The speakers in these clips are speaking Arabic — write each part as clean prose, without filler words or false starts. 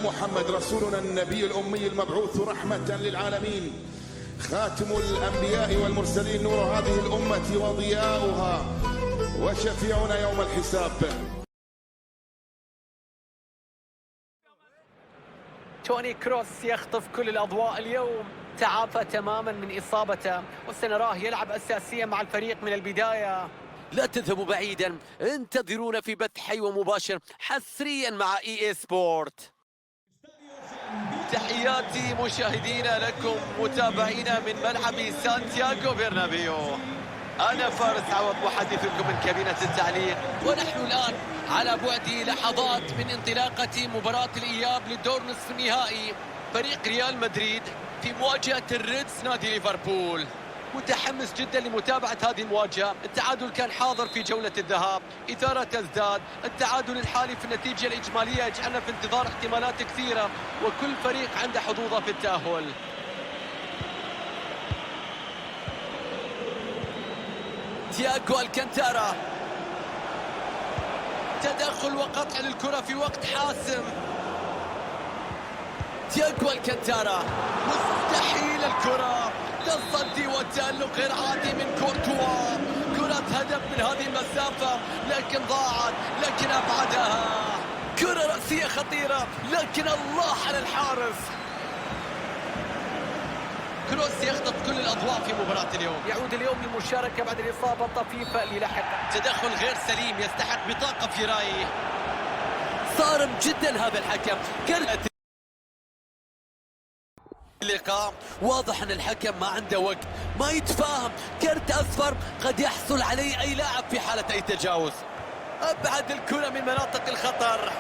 محمد رسولنا النبي الأمي المبعوث رحمة للعالمين، خاتم الأنبياء والمرسلين، نور هذه الأمة وضياؤها وشفيعنا يوم الحساب. توني كروس يخطف كل الأضواء اليوم، تعافى تماما من إصابته وسنراه يلعب أساسيا مع الفريق من البداية. لا تذهبوا بعيدا، انتظرونا في بث حي ومباشر حصريا مع EA سبورت. تحياتي مشاهدينا لكم متابعينا من ملعب سانتياغو برنابيو. أنا فارس عوض محدثكم من كابينة التعليق، ونحن الآن على بعد لحظات من انطلاقة مباراة الإياب للدور نصف النهائي. فريق ريال مدريد في مواجهة الريدز نادي ليفربول. متحمس جدا لمتابعة هذه المواجهة. التعادل كان حاضر في جولة الذهاب، إثارة تزداد. التعادل الحالي في النتيجة الإجمالية يجعلنا في انتظار احتمالات كثيرة، وكل فريق عنده حظوظه في التأهل. تياغو الكانتارا، تدخل وقطع للكرة في وقت حاسم. تياغو الكانتارا، مستحيل الكرة، التصدي والتألق غير عادي من كورتوا. كرة هدف من هذه المسافة لكن ضاعت، لكن أبعدها. كرة رأسية خطيرة لكن الله على الحارس. كروس يخطف كل الأضواء في مباراة اليوم. يعود اليوم للمشاركة بعد الإصابة الطفيفة اللي لحقها. تدخل غير سليم يستحق بطاقة في رأيي. صارم جدا هذا الحكم. اللقاء واضح ان الحكم ما عنده وقت، ما يتفاهم. كرت اصفر قد يحصل عليه اي لاعب في حالة اي تجاوز. ابعد الكرة من مناطق الخطر.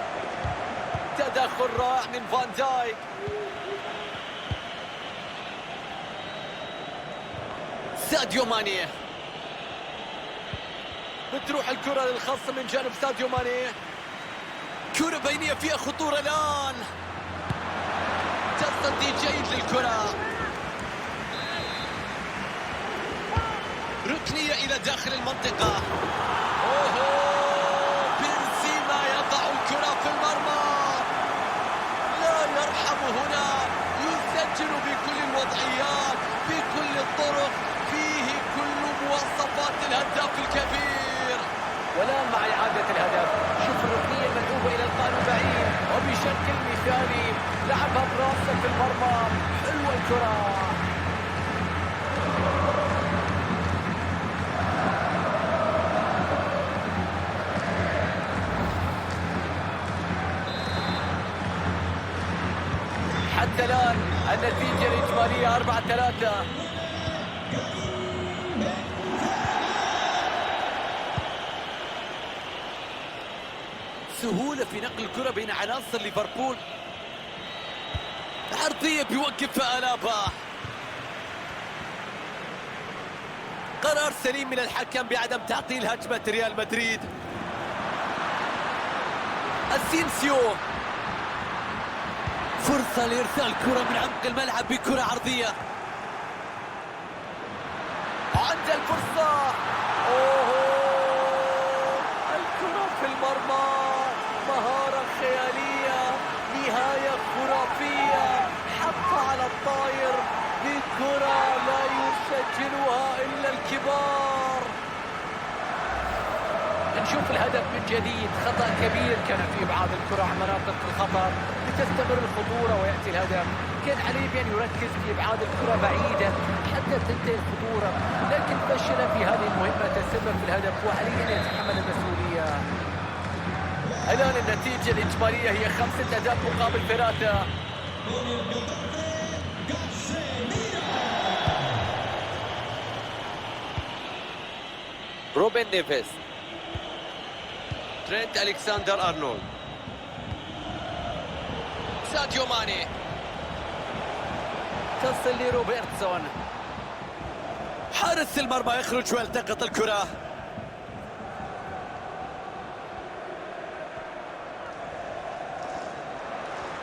تدخل رائع من فان دايك. ساديو ماني، بتروح الكرة للخصم من جانب ساديو ماني. كرة بينية فيها خطورة الآن. تصدي جيد للكرة، ركنية إلى داخل المنطقة. بنزيما يضع الكرة في المرمى، لا يرحم هنا، يسجل بكل الوضعيات بكل الطرق، فيه كل مواصفات الهداف الكبير. والآن مع إعادة الهدف، شوف الركنية الملعوبة إلى القائم بعيد وبشكل مثالي لعبها براسه في المرمى. حلوة الكرة. حتى الآن النتيجة الإجمالية 4-3. سهولة في نقل الكرة بين عناصر ليفربول. عرضية بيوقف ألابا. قرار سليم من الحكم بعدم تعطيل هجمة ريال مدريد. اسينسيو، فرصة لإرسال كرة من عمق الملعب بكرة عرضية. عند الفرصة. الكرة في المرمى، مهارة خيالية، نهاية خرافية، حط على الطاير بكرة لا يسجلها إلا الكبار. نشوف الهدف من جديد. خطأ كبير كان في إبعاد الكرة عن مناطق الخطر لتستمر الخطورة ويأتي الهدف. كان عليه بأن يركز في إبعاد الكرة بعيدة حتى تنتهي الخطورة، لكن فشل في هذه المهمة، تسبب في الهدف وعليه أن يتحمل المسؤولية. الآن النتيجة الإجمالية هي 5 أهداف مقابل 3. روبن نيفيز، ترينت ألكسندر أرنولد، ساديو ماني، تصل لروبرتسون. حارس المرمى يخرج ويلتقط الكرة.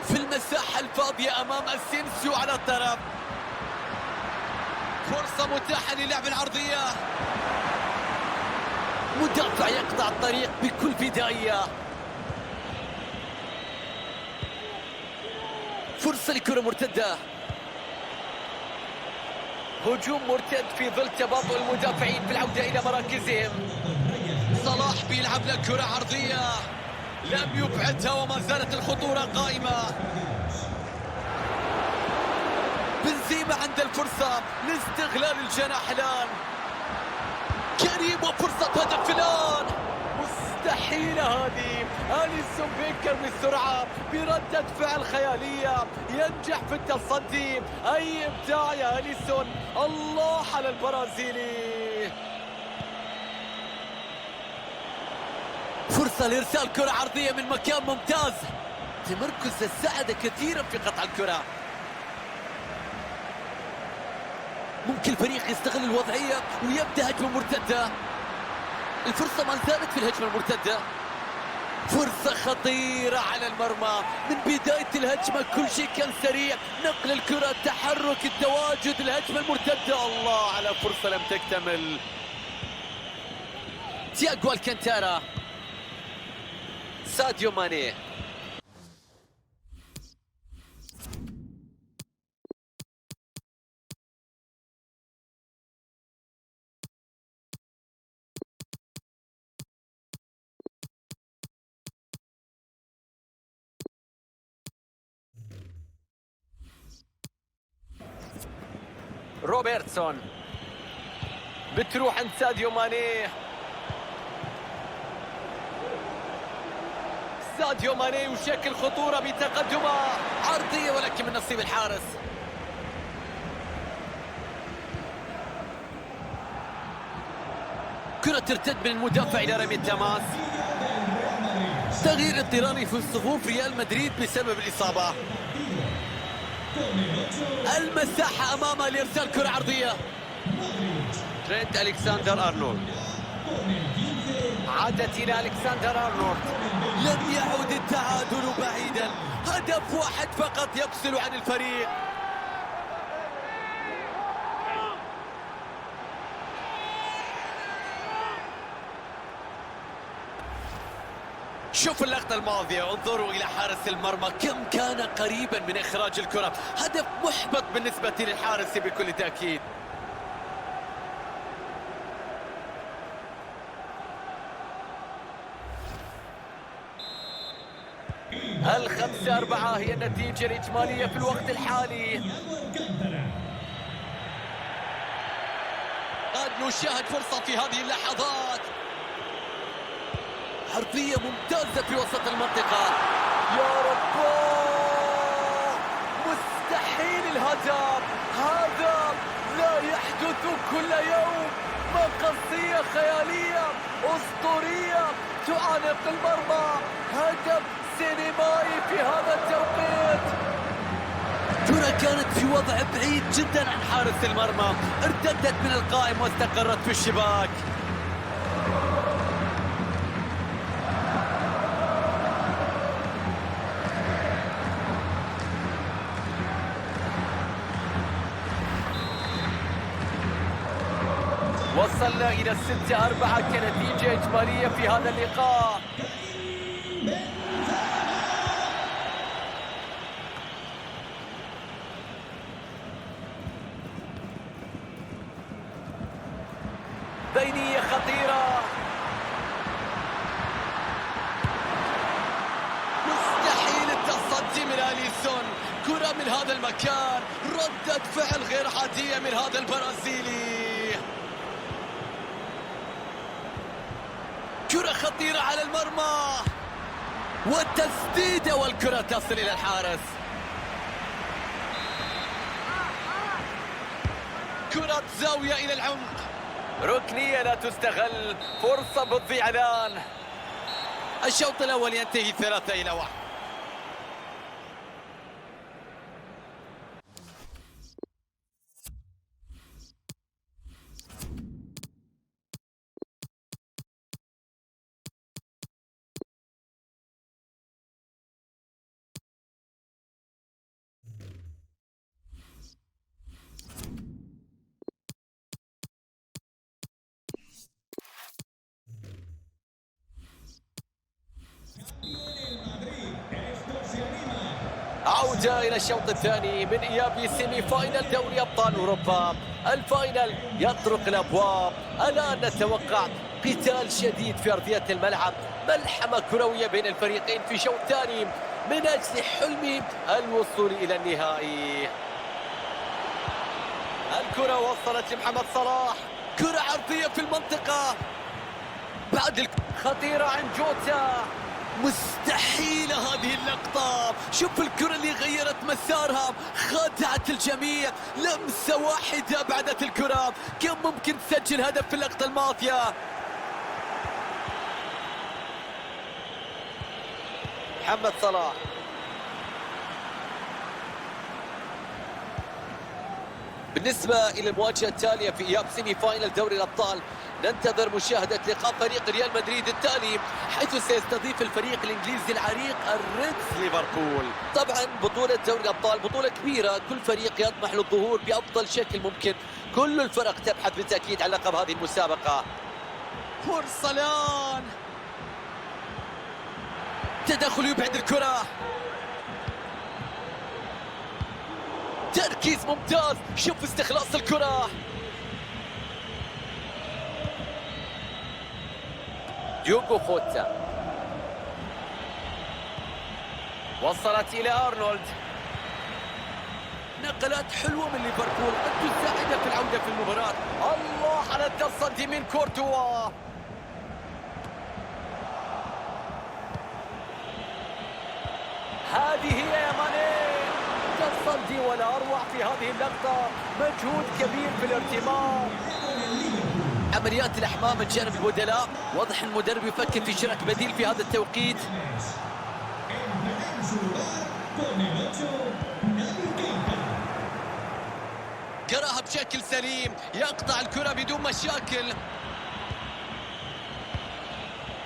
في المساحة الفاضية أمام اسينسيو على الطرف. فرصة متاحة للعب العرضية. مدافع يقطع الطريق بكل بداية. فرصة لكرة مرتدة. هجوم مرتد في ظل تباطؤ المدافعين في العودة إلى مراكزهم. صلاح بيلعب له كرة عرضية لم يبعدها وما زالت الخطورة قائمة. بنزيما عند الفرصة لاستغلال الجناح الآن. كريم وفرصة هدف الآن. مستحيلة هذه. أليسون بيكر بسرعة بردة فعل خيالية ينجح في التصدي. أي إبداع يا أليسون، الله على البرازيلي. فرصة لإرسال كرة عرضية من مكان ممتاز. تمركز ساعد كثيرا في قطع الكرة. ممكن الفريق يستغل الوضعية ويبدأ هجمة مرتدة. الفرصة ما زالت في الهجمة المرتدة. فرصة خطيرة على المرمى. من بداية الهجمة كل شيء كان سريع، نقل الكرة، تحرك، التواجد، الهجمة المرتدة. الله على فرصة لم تكتمل. تياغو الكانتارا، ساديو ماني. روبرتسون بتروح عند ساديو ماني. ساديو ماني وشكل خطورة بتقدمه. عرضية ولكن من نصيب الحارس. كرة ترتد من المدافع إلى رمي التماس. تغيير اضطراري في صفوف ريال مدريد بسبب الإصابة. المساحة أمامه لإرسال كرة عرضية. ترينت ألكساندر أرنولد. عادت إلى ألكساندر أرنولد. لم يعد التعادل بعيدا. هدف واحد فقط يفصل عن الفريق. شوف اللقطة الماضية، انظروا إلى حارس المرمى كم كان قريبا من إخراج الكرة. هدف محبط بالنسبة للحارس بكل تأكيد. 5-4 هي النتيجة الإجمالية في الوقت الحالي. قد نشاهد فرصة في هذه اللحظات. عرضية ممتازة في وسط المنطقة. يا رب، مستحيل الهدف هذا لا يحدث كل يوم. مقصية خيالية أسطورية تعانق المرمى. هدف سينمائي في هذا التوقيت. كرة كانت في وضع بعيد جدا عن حارس المرمى، ارتدت من القائم واستقرت في الشباك. وصلنا إلى 6-4 كنتيجة إجمالية في هذا اللقاء. بينية خطيرة. مستحيل التصدي من أليسون. كرة من هذا المكان، ردة فعل غير عادية من هذا البرازيلي. كرة خطيرة على المرمى والتسديدة والكرة تصل إلى الحارس. كرة زاوية إلى العمق. ركنية لا تستغل، فرصة بتضيع الآن. الشوط الأول ينتهي 3-1. العودة إلى الشوط الثاني من إياب سيمي فاينل دوري أبطال أوروبا. الفاينل يطرق الأبواب. الآن نتوقع قتال شديد في أرضية الملعب، ملحمة كروية بين الفريقين في شوط ثاني من أجل حلم الوصول إلى النهائي. الكرة وصلت لمحمد صلاح، كرة عرضية في المنطقة بعد خطيرة عن جوتا. مستحيلة هذه اللقطة، شوف الكرة اللي غيرت مسارها، خدعت الجميع، لمسة واحدة أبعدت الكرة، كان ممكن تسجل هدف في اللقطة الماضية. محمد صلاح بالنسبة إلى المواجهة التالية في إياب سيمي فاينل دوري الأبطال، ننتظر مشاهدة لقاء فريق ريال مدريد التالي، حيث سيستضيف الفريق الإنجليزي العريق الريدز ليفربول. طبعا بطولة دوري الأبطال بطولة كبيرة، كل فريق يطمح للظهور بأفضل شكل ممكن، كل الفرق تبحث بالتأكيد عن لقب هذه المسابقة. فرصة الآن، تدخل يبعد الكرة، تركيز ممتاز، شوف استخلاص الكرة. ديوغو خوتا وصلت إلى أرنولد، نقلات حلوة من ليفربول قد تساعد في العودة في المباراة. الله على التصدي من كورتوا، هذه هي يا ماني، تصدي ولا أروع في هذه اللقطة، مجهود كبير في الارتباط. عمليات الأحماء من جانب البدلاء، واضح المدرب يفكر في شراء بديل في هذا التوقيت. قراها بشكل سليم، يقطع الكرة بدون مشاكل.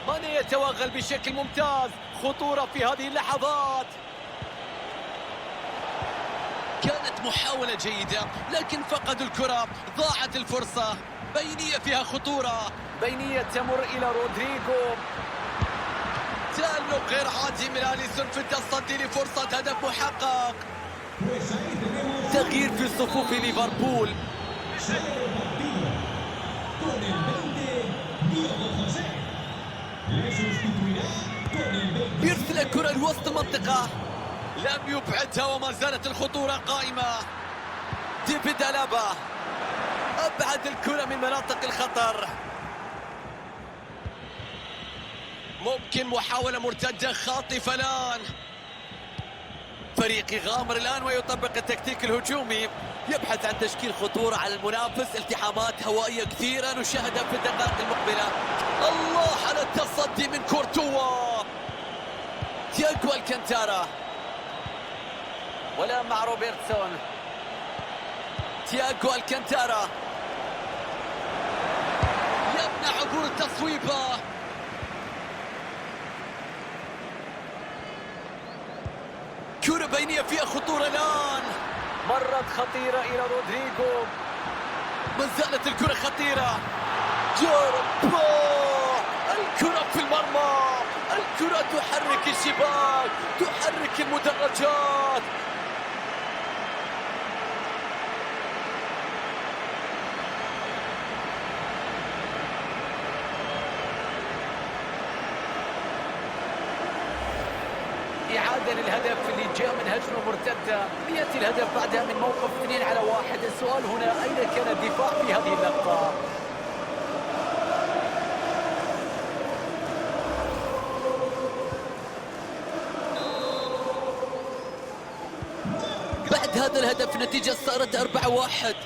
ماني يتوغل بشكل ممتاز، خطورة في هذه اللحظات. كانت محاولة جيدة لكن فقدوا الكرة، ضاعت الفرصة. بينية فيها خطورة، بينية تمر إلى رودريغو، تألق غير عادي من أليسون في التصدي لفرصة هدف محقق. تغيير في صفوف ليفربول، بيرسل الكرة لوسط المنطقة، لم يبعدها وما زالت الخطورة قائمة. ديفيد ألابا أبعد الكرة من مناطق الخطر، ممكن محاولة مرتدة خاطفة الآن. فريق يغامر الآن ويطبق التكتيك الهجومي، يبحث عن تشكيل خطورة على المنافس، التحامات هوائية كثيرة نشاهدها في الدقائق المقبلة. الله على التصدي من كورتوا، تياغو الكانتارا، ولا مع روبرتسون. تياغو الكانتارا يمنع عبور التصويبة، كرة بينية فيها خطورة الآن، مرت خطيرة إلى رودريغو، ما زالت الكرة خطيرة. جورب، الكرة في المرمى، الكرة تحرك الشباك، تحرك المدرجات. إعادة للهدف اللي جاء من هجمة مرتدة، يأتي الهدف بعدها من موقف 2-1. السؤال هنا أين كان الدفاع في هذه اللقطة؟ بعد هذا الهدف النتيجة صارت 4-1.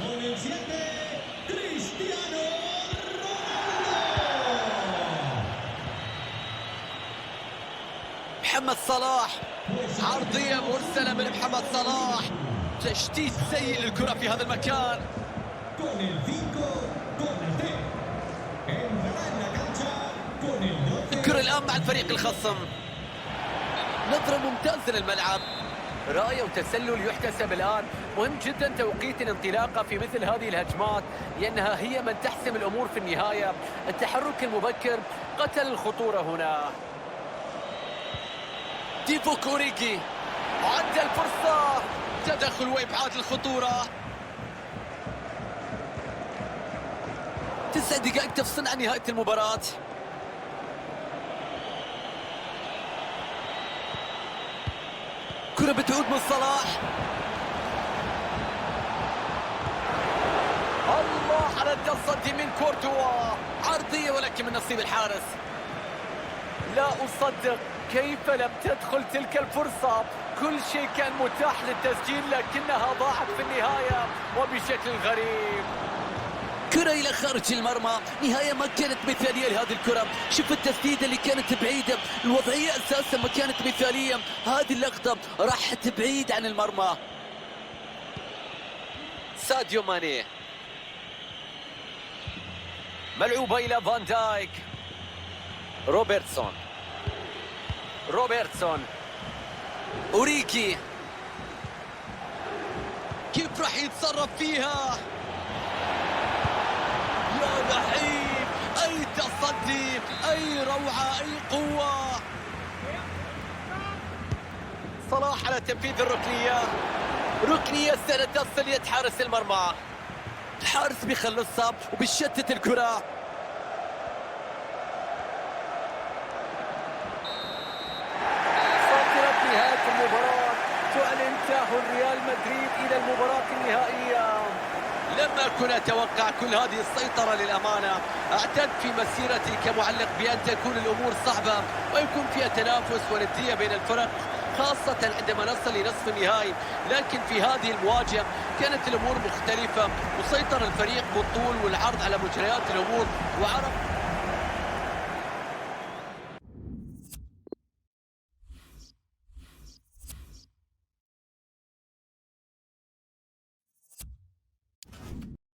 محمد صلاح، عرضية مرسلة من محمد صلاح، تشتيت سيء للكرة في هذا المكان. الكرة الآن مع الفريق الخصم، نظرة ممتازة للملعب، رأي وتسلل يحتسب الآن. مهم جدا توقيت الانطلاقة في مثل هذه الهجمات، لأنها هي من تحسم الأمور في النهاية. التحرك المبكر قتل الخطورة هنا. ديفوك أوريجي، عدى الفرصة، تدخل وإبعاد الخطورة. 9 دقائق تفصل عن نهاية المباراة. كرة بتعود من صلاح. الله على التصدي من كورتوا، عرضية ولكن من نصيب الحارس. لا أصدق كيف لم تدخل تلك الفرصة، كل شيء كان متاح للتسجيل لكنها ضاعت في النهاية وبشكل غريب. كرة إلى خارج المرمى، نهاية ما كانت مثالية لهذه الكرة. شوف التسديدة اللي كانت بعيدة، الوضعية أساسا ما كانت مثالية. هذه اللقطة راحت بعيد عن المرمى. ساديو ماني، ملعوبة إلى فان دايك. روبرتسون، أوريكي، كيف راح يتصرف فيها؟ يا لعيب، أي تصدي، أي روعة، أي قوة. صلاح على تنفيذ الركنية، ركنية سهلة تصل يد حارس المرمى. الحارس بيخلصها وبيشتت الكرة. صارت نهاية المباراة، تعلن تأهل ريال مدريد إلى المباراة النهائية. لم أكن أتوقع كل هذه السيطرة للأمانة. أعتدت في مسيرتي كمعلق بأن تكون الأمور صعبة ويكون فيها تنافس وندية بين الفرق، خاصة عندما نصل لنصف النهائي. لكن في هذه المواجهة كانت الأمور مختلفة، وسيطر الفريق بالطول والعرض على مجريات الأمور وعرف